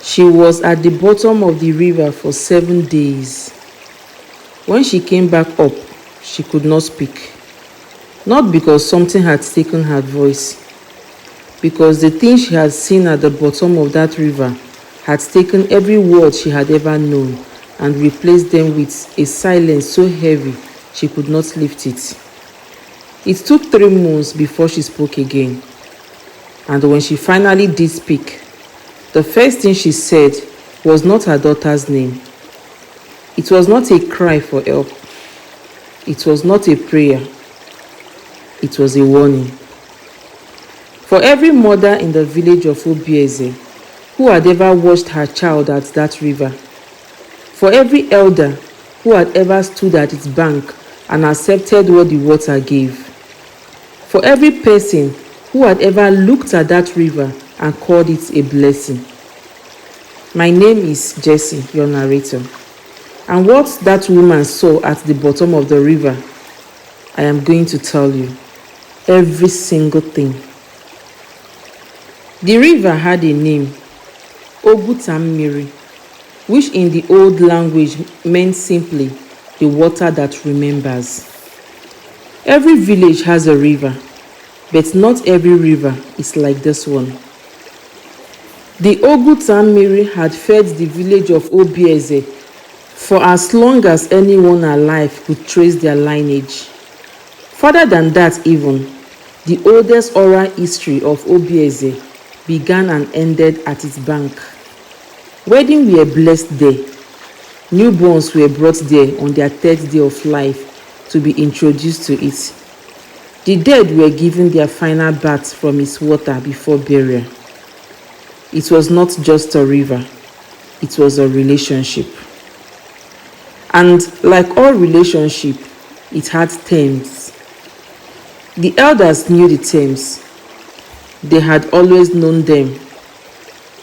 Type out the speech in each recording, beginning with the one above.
She was at the bottom of the river for 7 days. When she came back up, she could not speak. Not because something had taken her voice, because the thing she had seen at the bottom of that river had taken every word she had ever known and replaced them with a silence so heavy she could not lift it. It took 3 months before she spoke again. And when she finally did speak, the first thing she said was not her daughter's name. It was not a cry for help. It was not a prayer. It was a warning. For every mother in the village of Obieze who had ever watched her child at that river, for every elder who had ever stood at its bank and accepted what the water gave, for every person who had ever looked at that river and called it a blessing. My name is Jessie, your narrator, and what that woman saw at the bottom of the river, I am going to tell you. Every single thing. The river had a name, Ogutammiri, which in the old language meant simply the water that remembers. Every village has a river, but not every river is like this one. The Ogutammiri had fed the village of Obieze for as long as anyone alive could trace their lineage. Further than that even, the oldest oral history of Obieze began and ended at its bank. Weddings were blessed there. Newborns were brought there on their 3rd day of life to be introduced to it. The dead were given their final bath from its water before burial. It was not just a river, it was a relationship. And like all relationship, it had terms. The elders knew the terms. They had always known them,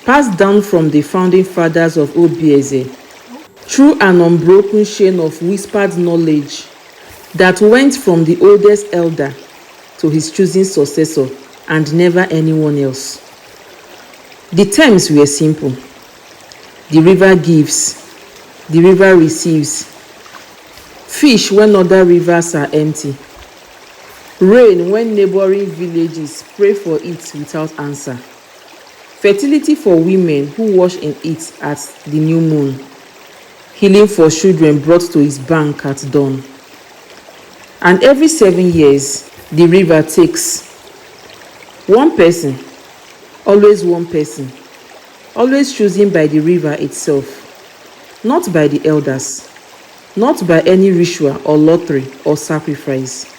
passed down from the founding fathers of Obieze through an unbroken chain of whispered knowledge that went from the oldest elder to his choosing successor and never anyone else. The terms were simple. The river gives, the river receives. Fish when other rivers are empty. Rain when neighboring villages pray for it without answer. Fertility for women who wash in it at the new moon. Healing for children brought to its bank at dawn. And every 7 years, the river takes one person, always one person, always chosen by the river itself, not by the elders, not by any ritual or lottery or sacrifice.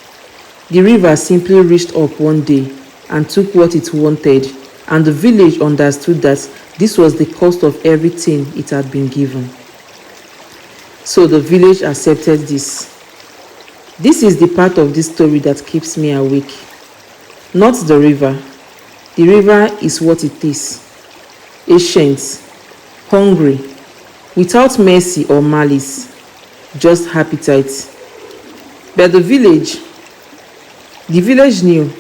The river simply reached up one day and took what it wanted, and the village understood that this was the cost of everything it had been given. So the village accepted this. This is the part of this story that keeps me awake. Not the river. The river is what it is. Ancient, hungry, without mercy or malice, just appetite. But the village knew.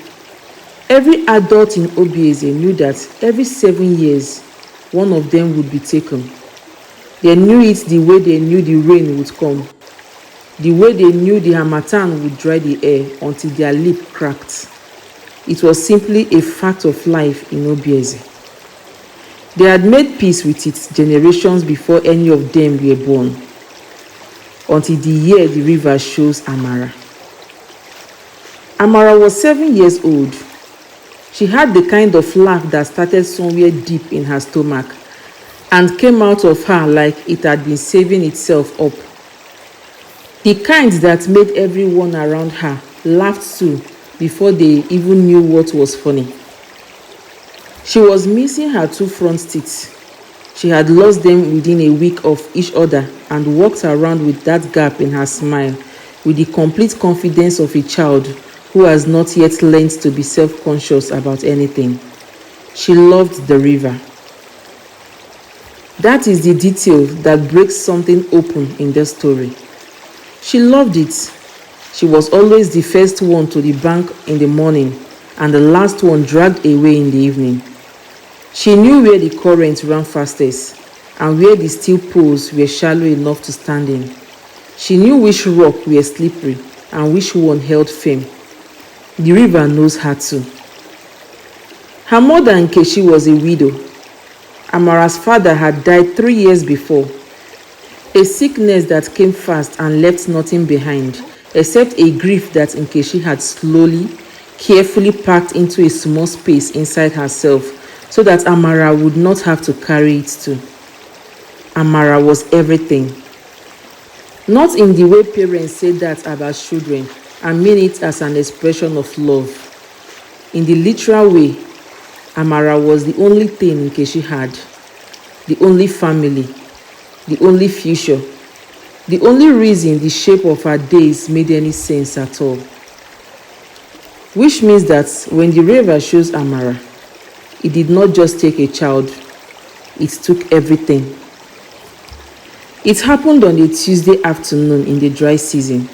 Every adult in Obieze knew that every 7 years, one of them would be taken. They knew it the way they knew the rain would come, the way they knew the harmattan would dry the air until their lip cracked. It was simply a fact of life in Obieze. They had made peace with its generations before any of them were born, until the year the river shows Amara. Amara was 7 years old. She had the kind of laugh that started somewhere deep in her stomach and came out of her like it had been saving itself up. The kind that made everyone around her laugh too before they even knew what was funny. She was missing her 2 front teeth. She had lost them within a week of each other and walked around with that gap in her smile with the complete confidence of a child who has not yet learned to be self-conscious about anything. She loved the river. That is the detail that breaks something open in the story. She loved it. She was always the first one to the bank in the morning and the last one dragged away in the evening. She knew where the current ran fastest and where the steel poles were shallow enough to stand in. She knew which rock were slippery and which one held firm. The river knows her too. Her mother Nkechi was a widow. Amara's father had died 3 years before. A sickness that came fast and left nothing behind, except a grief that Nkechi had slowly, carefully packed into a small space inside herself so that Amara would not have to carry it too. Amara was everything. Not in the way parents say that about children and mean it as an expression of love. In the literal way, Amara was the only thing Nkechi had, the only family, the only future, the only reason the shape of her days made any sense at all. Which means that when the river chose Amara, it did not just take a child, it took everything. It happened on a Tuesday afternoon in the dry season,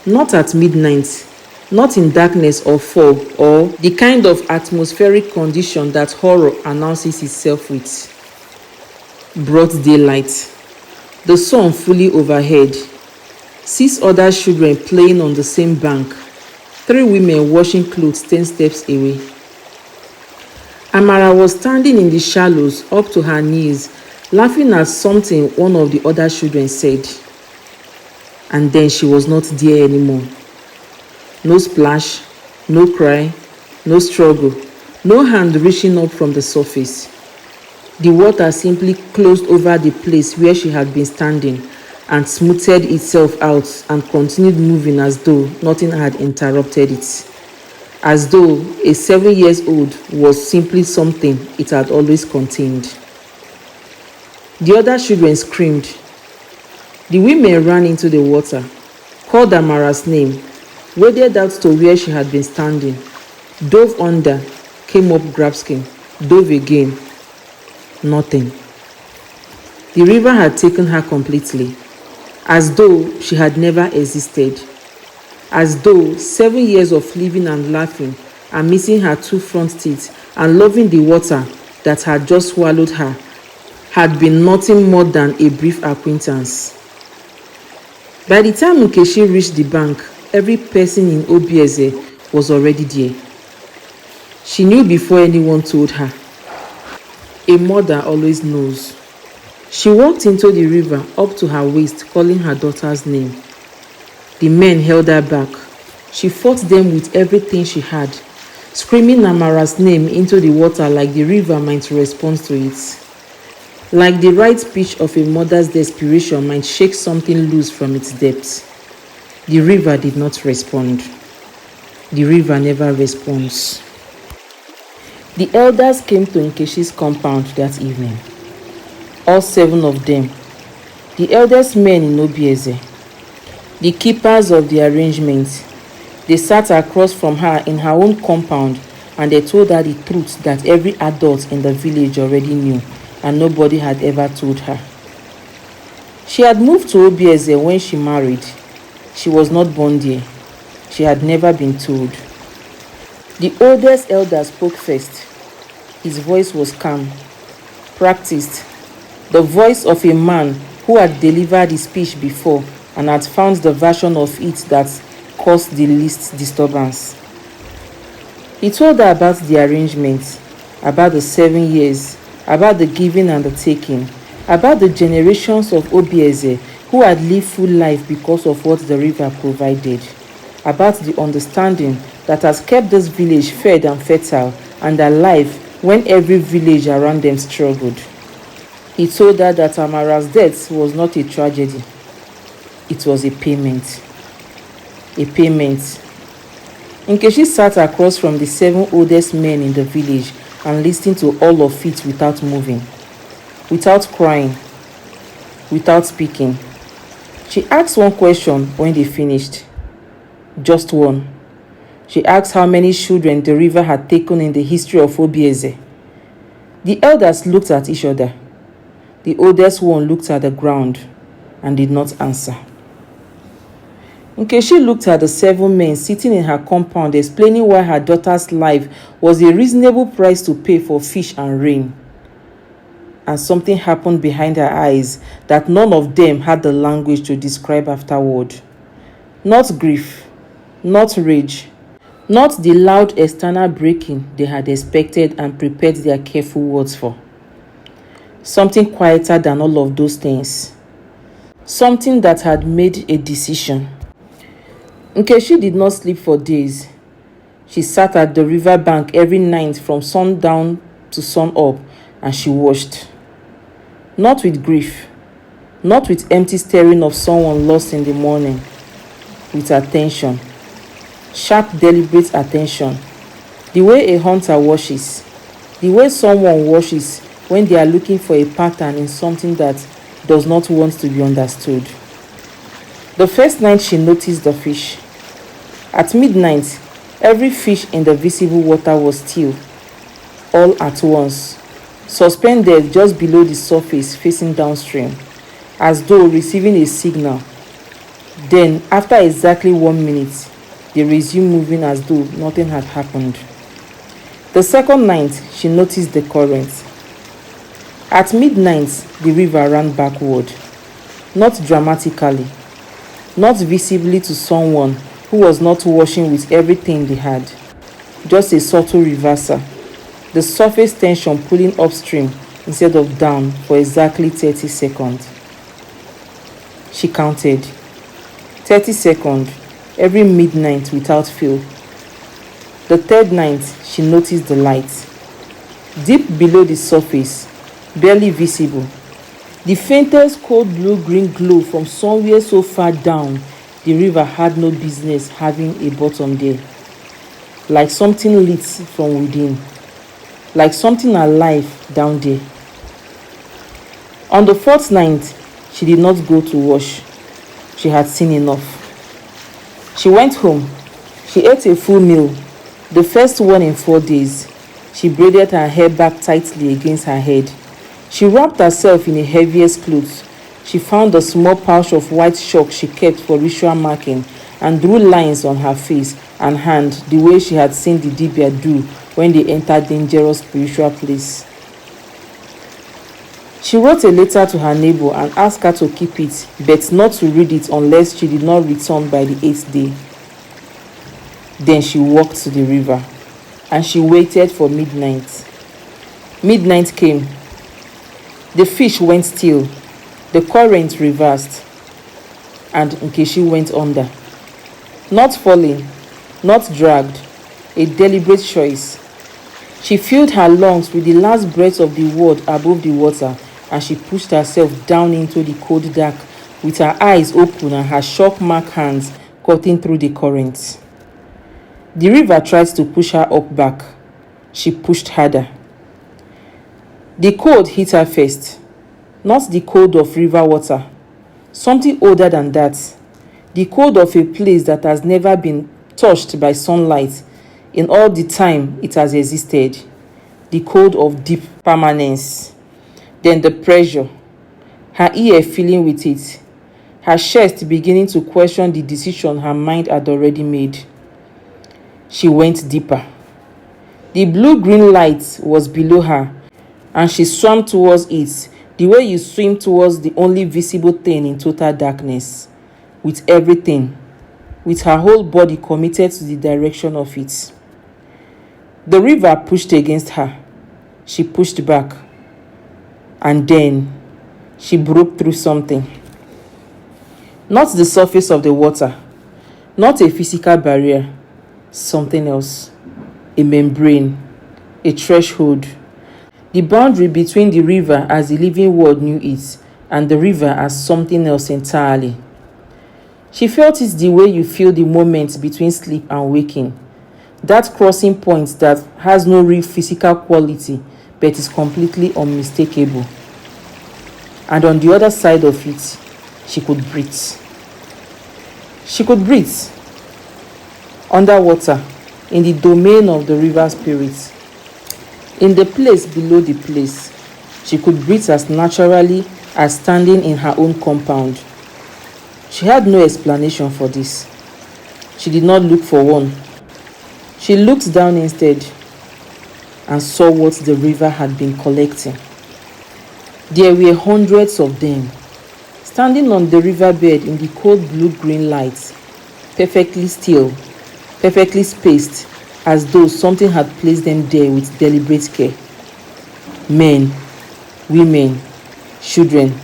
not at midnight, not in darkness or fog or the kind of atmospheric condition that horror announces itself with. Broad daylight, the sun fully overhead, 6 other children playing on the same bank, 3 women washing clothes 10 steps away. Amara was standing in the shallows up to her knees, laughing at something one of the other children said. And then she was not there anymore. No splash, no cry, no struggle, no hand reaching up from the surface. The water simply closed over the place where she had been standing and smoothed itself out and continued moving as though nothing had interrupted it. As though a 7-year-old was simply something it had always contained. The other children screamed. The women ran into the water, called Amara's name, waded out to where she had been standing, dove under, came up grasping, dove again. Nothing. The river had taken her completely, as though she had never existed, as though 7 years of living and laughing and missing her 2 front teeth and loving the water that had just swallowed her had been nothing more than a brief acquaintance. By the time Nkechi reached the bank, every person in Obieze was already there. She knew before anyone told her. A mother always knows. She walked into the river up to her waist, calling her daughter's name. The men held her back. She fought them with everything she had, screaming Amara's name into the water like the river might respond to it. Like the right pitch of a mother's desperation might shake something loose from its depths. The river did not respond. The river never responds. The elders came to Nkechi's compound that evening. All 7 of them. The eldest men in Obieze. The keepers of the arrangement. They sat across from her in her own compound and they told her the truth that every adult in the village already knew and nobody had ever told her. She had moved to Obieze when she married. She was not born there. She had never been told. The oldest elder spoke first. His voice was calm, practiced, the voice of a man who had delivered his speech before and had found the version of it that caused the least disturbance. He told her about the arrangement, about the 7 years, about the giving and the taking, about the generations of Obieze who had lived full life because of what the river provided, about the understanding that has kept this village fed and fertile and alive when every village around them struggled. He told her that Amara's death was not a tragedy. It was a payment. A payment. Nkechi sat across from the 7 oldest men in the village and listened to all of it without moving, without crying, without speaking. She asked one question when they finished. Just one. She asked how many children the river had taken in the history of Obieze. The elders looked at each other. The oldest one looked at the ground and did not answer. Nkechi looked at the 7 men sitting in her compound, explaining why her daughter's life was a reasonable price to pay for fish and rain. And something happened behind her eyes that none of them had the language to describe afterward. Not grief, not rage, not the loud external breaking they had expected and prepared their careful words for. Something quieter than all of those things. Something that had made a decision. Nkechi did not sleep for days. She sat at the river bank every night from sundown to sun up, and she watched. Not with grief, not with empty staring of someone lost in the morning, with attention, sharp, deliberate attention, the way a hunter watches, the way someone watches when they are looking for a pattern in something that does not want to be understood. The first night she noticed the fish. At midnight, every fish in the visible water was still, all at once, suspended just below the surface facing downstream, as though receiving a signal. Then, after exactly 1 minute, they resumed moving as though nothing had happened. The second night, she noticed the current. At midnight, the river ran backward, not dramatically, not visibly to someone who was not washing with everything they had, just a subtle reversal, the surface tension pulling upstream instead of down for exactly 30 seconds. She counted. 30 seconds, every midnight without fail. The third night, she noticed the light. Deep below the surface, barely visible. The faintest cold blue-green glow from somewhere so far down, the river had no business having a bottom there. Like something lit from within. Like something alive down there. On the fourth night, she did not go to wash. She had seen enough. She went home. She ate a full meal, the first one in 4 days. She braided her hair back tightly against her head. She wrapped herself in a heaviest clothes. She found a small pouch of white chalk she kept for ritual marking and drew lines on her face and hand the way she had seen the Dibia do when they entered dangerous spiritual place. She wrote a letter to her neighbor and asked her to keep it, but not to read it unless she did not return by the 8th day. Then she walked to the river, and she waited for midnight. Midnight came. The fish went still, the current reversed, and Nkechi went under. Not falling, not dragged, a deliberate choice. She filled her lungs with the last breath of the world above the water, and she pushed herself down into the cold dark with her eyes open and her shock-marked hands cutting through the current. The river tried to push her up back. She pushed harder. The cold hit her first, not the cold of river water, something older than that, the cold of a place that has never been touched by sunlight in all the time it has existed, the cold of deep permanence. Then the pressure, her ear filling with it, her chest beginning to question the decision her mind had already made. She went deeper. The blue-green light was below her, and she swam towards it the way you swim towards the only visible thing in total darkness, with everything, with her whole body committed to the direction of it. The river pushed against her. She pushed back. And then she broke through something. Not the surface of the water, not a physical barrier, something else, a membrane, a threshold. The boundary between the river as the living world knew it and the river as something else entirely. She felt it the way you feel the moment between sleep and waking. That crossing point that has no real physical quality but is completely unmistakable. And on the other side of it, she could breathe. She could breathe. Underwater, in the domain of the river spirit. In the place below the place, she could breathe as naturally as standing in her own compound. She had no explanation for this. She did not look for one. She looked down instead and saw what the river had been collecting. There were hundreds of them, standing on the riverbed in the cold blue-green light, perfectly still, perfectly spaced, as though something had placed them there with deliberate care. Men, women, children,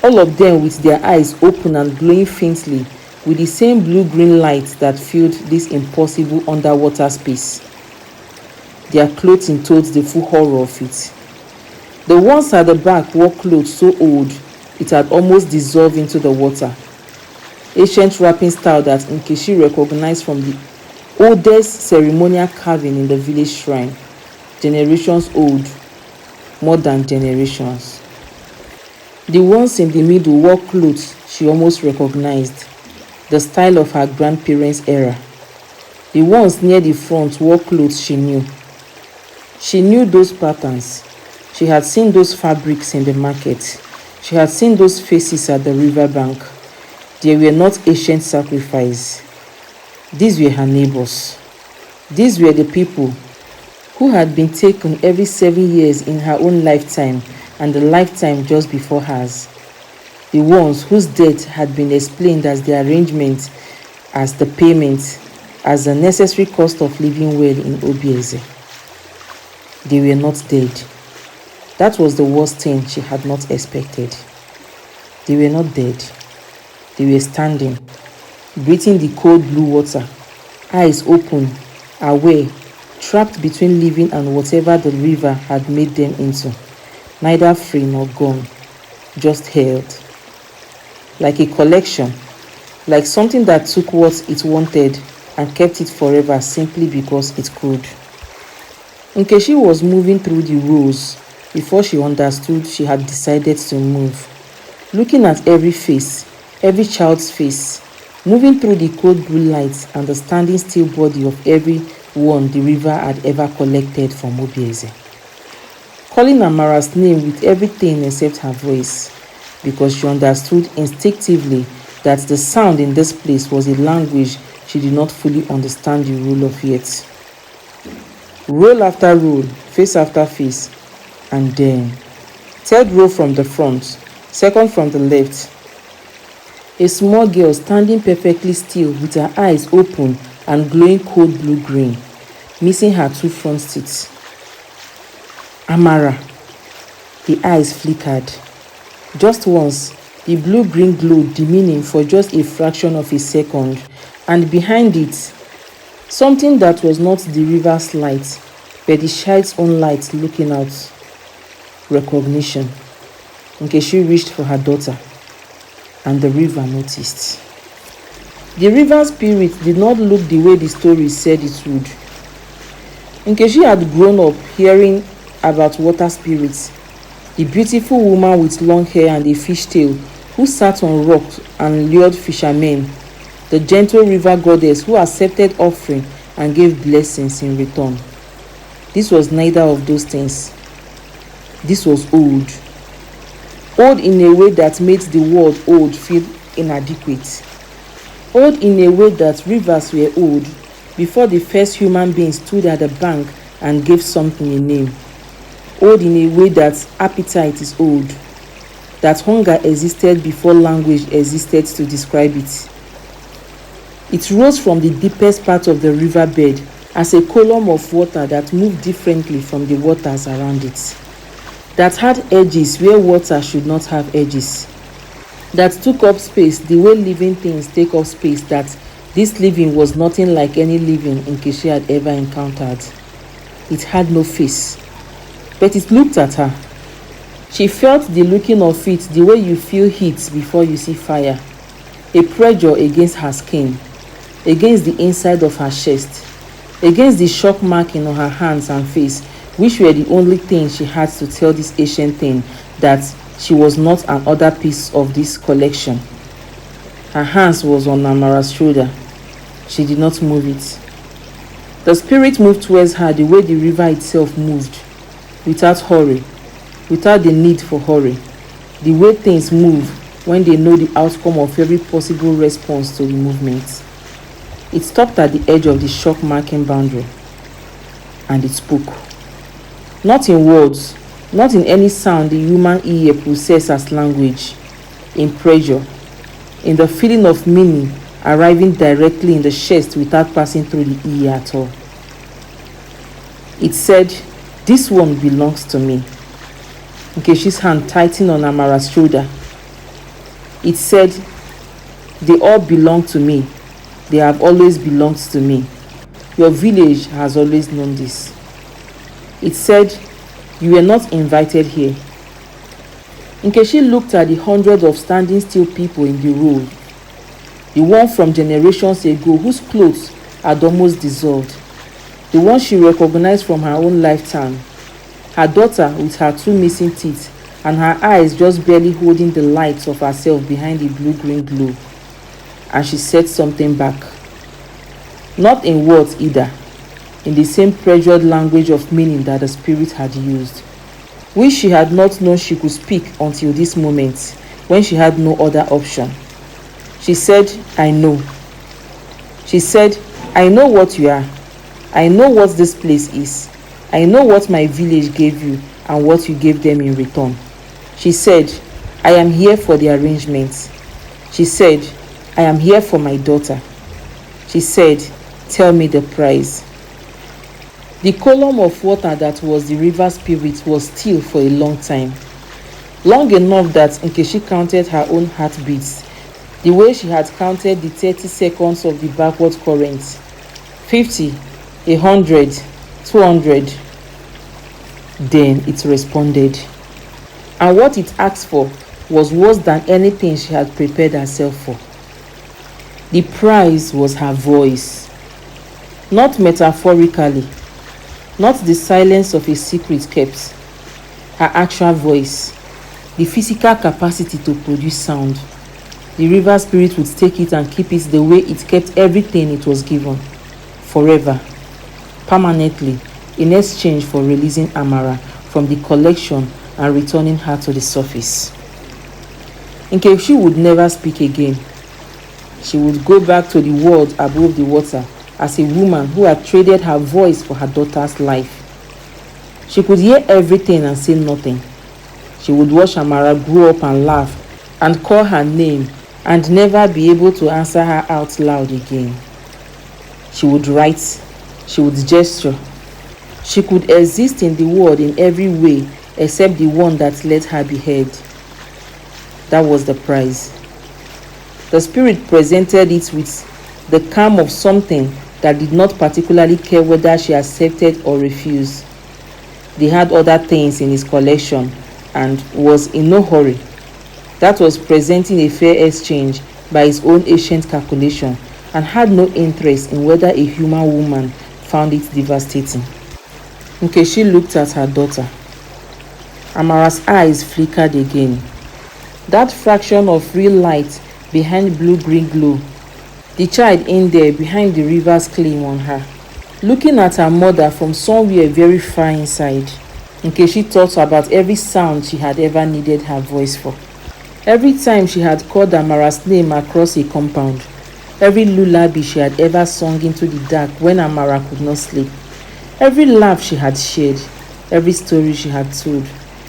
all of them with their eyes open and glowing faintly with the same blue-green light that filled this impossible underwater space. Their clothing told the full horror of it. The ones at the back wore clothes so old it had almost dissolved into the water. Ancient wrapping style that Nkechi recognized from the oldest ceremonial carving in the village shrine, generations old, more than generations. The ones in the middle wore clothes she almost recognized, the style of her grandparents' era. The ones near the front wore clothes she knew. She knew those patterns. She had seen those fabrics in the market. She had seen those faces at the riverbank. They were not ancient sacrifice. These were her neighbors. These were the people who had been taken every 7 years in her own lifetime and the lifetime just before hers. The ones whose death had been explained as the arrangement, as the payment, as the necessary cost of living well in Obieze. They were not dead. That was the worst thing she had not expected. They were not dead. They were standing, breathing the cold blue water, eyes open, aware, trapped between living and whatever the river had made them into, neither free nor gone, just held. Like a collection, like something that took what it wanted and kept it forever simply because it could. Nkechi was moving through the rows before she understood she had decided to move, looking at every face, every child's face, moving through the cold blue lights and the standing still body of every one the river had ever collected from Obieze. Calling Amara's name with everything except her voice, because she understood instinctively that the sound in this place was a language she did not fully understand the rule of yet. Roll after roll, face after face, and then third row from the front, second from the left. A small girl standing perfectly still with her eyes open and glowing cold blue-green, missing her 2 front teeth. Amara. The eyes flickered. Just once, the blue-green glow dimming for just a fraction of a second, and behind it, something that was not the river's light, but the child's own light looking out. Recognition. Nkechi reached for her daughter, and the river noticed. The river spirit did not look the way the story said it would. Nkechi had grown up hearing about water spirits, the beautiful woman with long hair and a fishtail who sat on rocks and lured fishermen, the gentle river goddess who accepted offering and gave blessings in return. This was neither of those things. This was old. Old in a way that made the word old feel inadequate. Old in a way that rivers were old before the first human being stood at the bank and gave something a name. Old in a way that appetite is old, that hunger existed before language existed to describe it. It rose from the deepest part of the riverbed as a column of water that moved differently from the waters around it, that had edges where water should not have edges, that took up space the way living things take up space, that this living was nothing like any living Nkechi had ever encountered. It had no face, but it looked at her. She felt the looking of it the way you feel heat before you see fire, a pressure against her skin, against the inside of her chest, against the shock marking on her hands and face, which were the only thing she had to tell this ancient thing that she was not another piece of this collection. Her hands was on Amara's shoulder. She did not move it. The spirit moved towards her the way the river itself moved, without hurry, without the need for hurry, the way things move, when they know the outcome of every possible response to the movement. It stopped at the edge of the shock marking boundary, and it spoke. Not in words, not in any sound the human ear processes as language, in pressure, in the feeling of meaning arriving directly in the chest without passing through the ear at all. It said, "This one belongs to me." Nkechi's hand tightened on Amara's shoulder. It said, "They all belong to me. They have always belonged to me. Your village has always known this." It said, "You were not invited here." Nkechi looked at the hundreds of standing still people in the road, the one from generations ago whose clothes had almost dissolved, the one she recognized from her own lifetime, her daughter with her 2 missing teeth and her eyes just barely holding the light of herself behind the blue-green glow. And she said something back. Not in words either, in the same pressured language of meaning that the spirit had used, which she had not known she could speak until this moment, when she had no other option. She said, "I know." She said, "I know what you are. I know what this place is. I know what my village gave you and what you gave them in return." She said, "I am here for the arrangements." She said, "I am here for my daughter." She said, "Tell me the price." The column of water that was the river spirit was still for a long time. Long enough that Nkechi counted her own heartbeats, the way she had counted the 30 seconds of the backward current. 50, 100, 200. Then it responded. And what it asked for was worse than anything she had prepared herself for. The prize was her voice. Not metaphorically, not the silence of a secret kept. Her actual voice, the physical capacity to produce sound. The river spirit would take it and keep it the way it kept everything it was given, forever, permanently, in exchange for releasing Amara from the collection and returning her to the surface. Nkechi would never speak again. She would go back to the world above the water as a woman who had traded her voice for her daughter's life. She could hear everything and say nothing. She would watch Amara grow up and laugh and call her name and never be able to answer her out loud again. She would write, she would gesture. She could exist in the world in every way except the one that let her be heard. That was the prize. The spirit presented it with the calm of something that did not particularly care whether she accepted or refused. They had other things in his collection and was in no hurry. That was presenting a fair exchange by his own ancient calculation and had no interest in whether a human woman found it devastating. Nkechi looked at her daughter. Amara's eyes flickered again. That fraction of real light behind blue-green glow. The child in there behind the river's claim on her. Looking at her mother from somewhere very far inside. Nkechi thought about every sound she had ever needed her voice for. Every time she had called Amara's name across a compound. Every lullaby she had ever sung into the dark when Amara could not sleep. Every laugh she had shared. Every story she had told.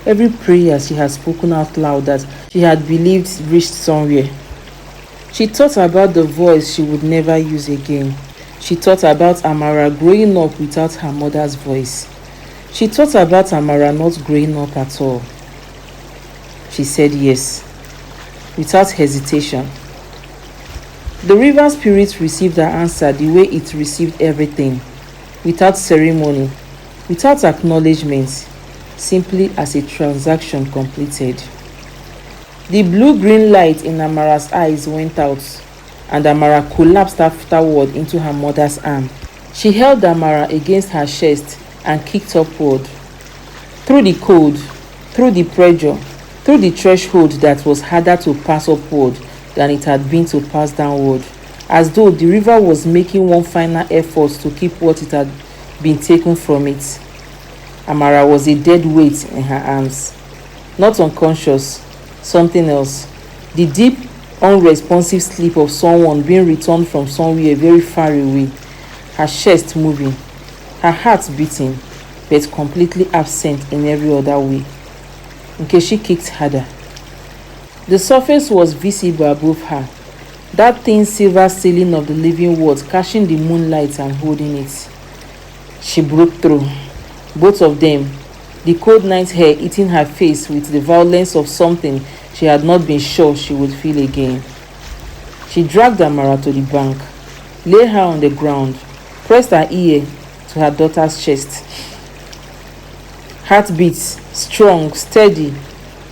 Every prayer she had spoken out loud that she had believed reached somewhere. She thought about the voice she would never use again. She thought about Amara growing up without her mother's voice. She thought about Amara not growing up at all. She said yes, without hesitation. The river spirit received her answer the way it received everything, without ceremony, without acknowledgement, simply as a transaction completed. The blue-green light in Amara's eyes went out, and Amara collapsed afterward into her mother's arm. She held Amara against her chest and kicked upward. Through the cold, through the pressure, through the threshold that was harder to pass upward than it had been to pass downward, as though the river was making one final effort to keep what it had been taken from it. Amara was a dead weight in her arms. Not unconscious, something else. the deep, unresponsive sleep of someone being returned from somewhere very far away, her chest moving, her heart beating, but completely absent in every other way. Nkechi kicked harder. The surface was visible above her, that thin silver ceiling of the living world catching the moonlight and holding it. She broke through. Both of them, the cold night air eating her face with the violence of something she had not been sure she would feel again. She dragged Amara to the bank, lay her on the ground, pressed her ear to her daughter's chest. Heartbeats, strong, steady,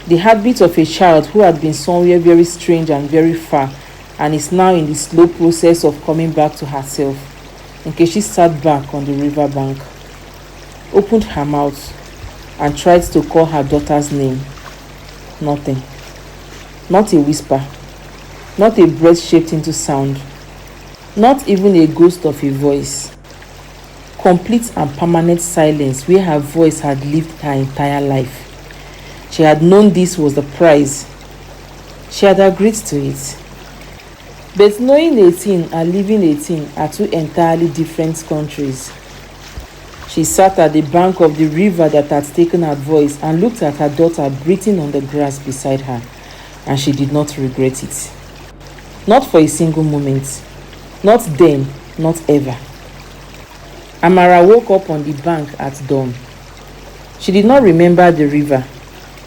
the heartbeat of a child who had been somewhere very strange and very far and is now in the slow process of coming back to herself. Nkechi sat back on the river bank, opened her mouth, and tried to call her daughter's name. Nothing. Not a whisper. Not a breath shaped into sound. Not even a ghost of a voice. Complete and permanent silence where her voice had lived her entire life. She had known this was the prize. She had agreed to it. But knowing 18 and living 18 are two entirely different countries. She sat at the bank of the river that had taken her voice and looked at her daughter breathing on the grass beside her, and she did not regret it. Not for a single moment. Not then, not ever. Amara woke up on the bank at dawn. She did not remember the river,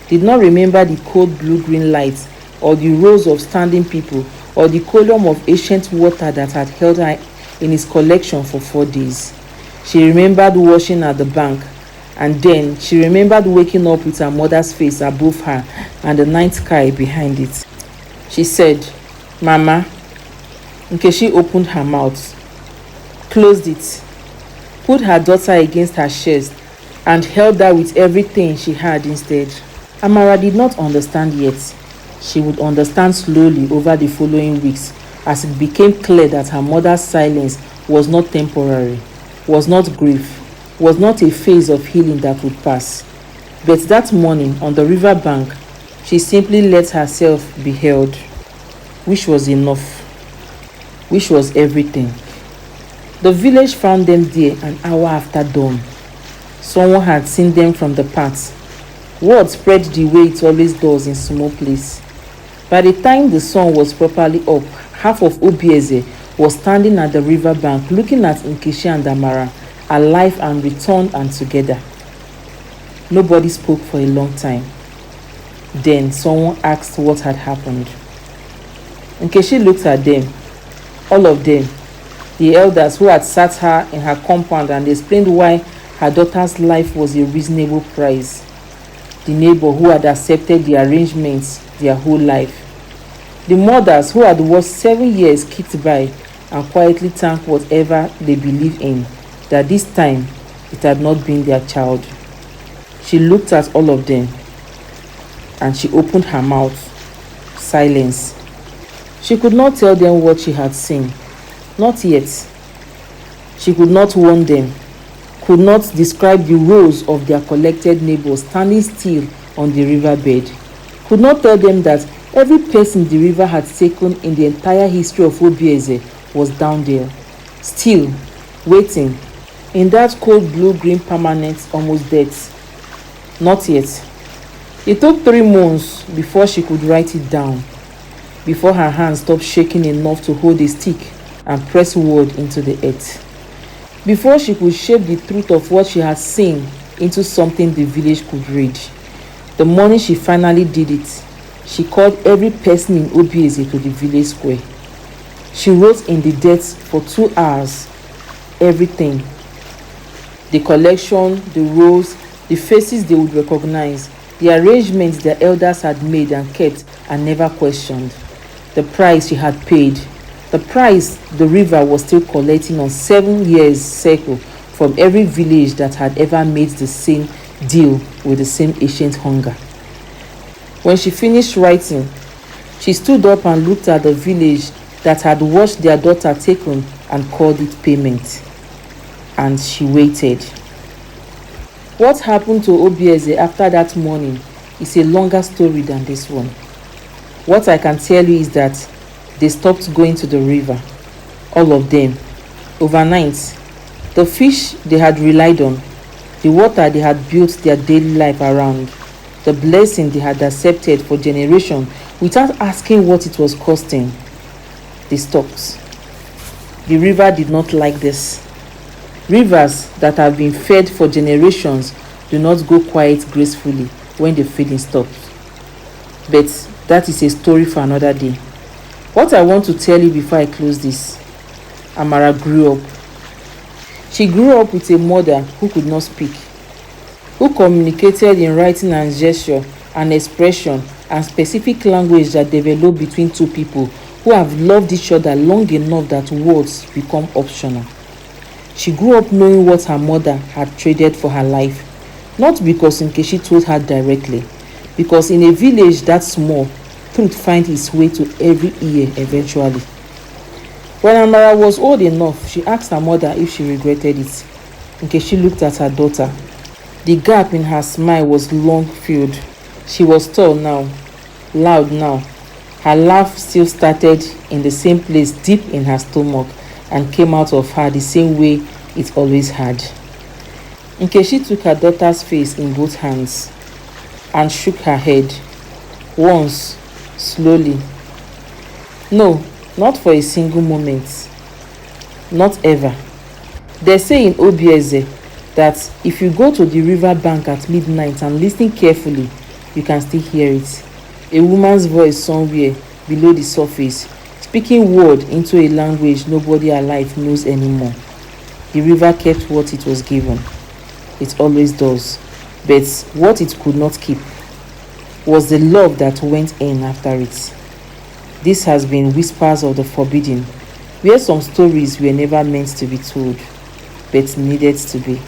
did not remember the cold blue-green lights, or the rows of standing people, or the column of ancient water that had held her in its collection for 4 days. She remembered washing at the bank, and then she remembered waking up with her mother's face above her and the night sky behind it. She said, "Mama." Nkechi opened her mouth, closed it, put her daughter against her chest, and held her with everything she had instead. Amara did not understand yet. She would understand slowly over the following weeks as it became clear that her mother's silence was not temporary, was not grief, was not a phase of healing that would pass. But that morning on the river bank, she simply let herself be held, which was enough, which was everything. The village found them there an hour after dawn. Someone had seen them from the path. Word spread the way it always does in small place. By the time the sun was properly up, half of Obieze was standing at the river bank looking at Nkechi and Amara, alive and returned and together. Nobody spoke for a long time. Then someone asked what had happened. Nkechi looked at them, all of them, the elders who had sat her in her compound and explained why her daughter's life was a reasonable price. The neighbor who had accepted the arrangements their whole life. The mothers who had watched 7 years kicked by and quietly thanked whatever they believed in, that this time it had not been their child. She looked at all of them and she opened her mouth. Silence. She could not tell them what she had seen. Not yet. She could not warn them, could not describe the rows of their collected neighbors standing still on the riverbed, could not tell them that every person the river had taken in the entire history of Obieze was down there, still, waiting, in that cold blue-green permanent almost death. Not yet. It took 3 months before she could write it down, before her hands stopped shaking enough to hold a stick and press word into the earth, before she could shape the truth of what she had seen into something the village could read. The morning she finally did it, she called every person in Obieze to the village square. She wrote in the dirt for 2 hours, everything. The collection, the rows, the faces they would recognize, the arrangements their elders had made and kept and never questioned, the price she had paid, the price the river was still collecting on 7 years' cycle from every village that had ever made the same deal with the same ancient hunger. When she finished writing, she stood up and looked at the village that had watched their daughter taken and called it payment. And she waited. What happened to Obieze after that morning is a longer story than this one. What I can tell you is that they stopped going to the river, all of them. Overnight, the fish they had relied on, the water they had built their daily life around, the blessing they had accepted for generations without asking what it was costing, they stopped. The river did not like this. Rivers that have been fed for generations do not go quiet gracefully when the feeding stops. But that is a story for another day. What I want to tell you before I close this: Amara grew up. She grew up with a mother who could not speak, who communicated in writing and gesture and expression and specific language that developed between two people who have loved each other long enough that words become optional. She grew up knowing what her mother had traded for her life, not because Nkechi told her directly, because in a village that small, truth finds its way to every ear eventually. When Amara was old enough, she asked her mother if she regretted it. Nkechi looked at her daughter. The gap in her smile was long filled. She was tall now, loud now. Her laugh still started in the same place deep in her stomach and came out of her the same way it always had. Nkechi took her daughter's face in both hands and shook her head. Once, slowly. No, not for a single moment. Not ever. They say in Obieze that if you go to the river bank at midnight and listen carefully, you can still hear it. A woman's voice somewhere below the surface, speaking word into a language nobody alive knows anymore. The river kept what it was given. It always does. But what it could not keep was the love that went in after it. This has been Whispers of the Forbidden, where some stories were never meant to be told, but needed to be.